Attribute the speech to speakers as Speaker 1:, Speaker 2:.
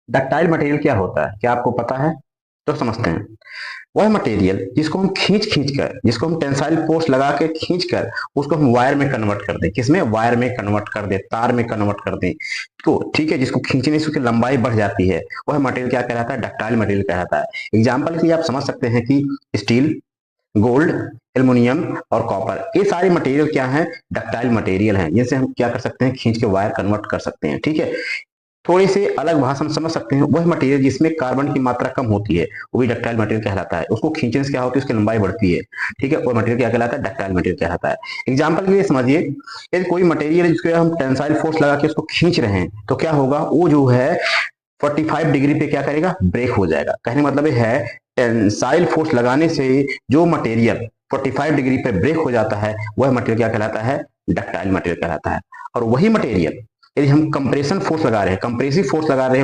Speaker 1: Ductile material क्या होता है, क्या आपको पता है? तो समझते हैं। वह मटेरियल जिसको हम खींच खींच कर, जिसको हम टेंसाइल फोर्स लगा के खींच कर उसको हम वायर में कन्वर्ट कर दें। किसमें? वायर में कन्वर्ट कर दें, तार में कन्वर्ट कर दें। तो ठीक है, जिसको खींचने से उसकी लंबाई बढ़ जाती है, वह मटेरियल क्या कहलाता है? डक्टाइल मटेरियल कहलाता है। एग्जाम्पल के लिए आप समझ सकते हैं कि स्टील, गोल्ड, एल्युमिनियम और कॉपर, ये सारे मटेरियल क्या है? डक्टाइल मटेरियल हैं, जिनसे हम क्या कर सकते हैं? खींच के वायर कन्वर्ट कर सकते हैं। ठीक है, थोड़ी सी अलग भाषा में समझ सकते हैं, वह मटेरियल जिसमें कार्बन की मात्रा कम होती है वो भी डक्टाइल मटेरियल कहलाता है। उसको खींचने से क्या होती है? उसकी लंबाई बढ़ती है। ठीक है, वह मटेरियल क्या कहलाता है? डक्टाइल मटेरियल कहलाता है। एग्जाम्पल के लिए समझिए, यदि कोई मटेरियल है जिसको हम टेंसाइल फोर्स लगा के उसको खींच रहे हैं, तो क्या होगा? वो जो है 45 डिग्री पे क्या करेगा? ब्रेक हो जाएगा। कहने का मतलब है टेंसाइल फोर्स लगाने से जो मटेरियल 45 डिग्री पे ब्रेक हो जाता है, वह मटेरियल क्या कहलाता है? डक्टाइल मटेरियल कहलाता है। और वही मटेरियल यदि हम कंप्रेशन फोर्स लगा रहे हैं, कंप्रेसिव फोर्स लगा रहे हैं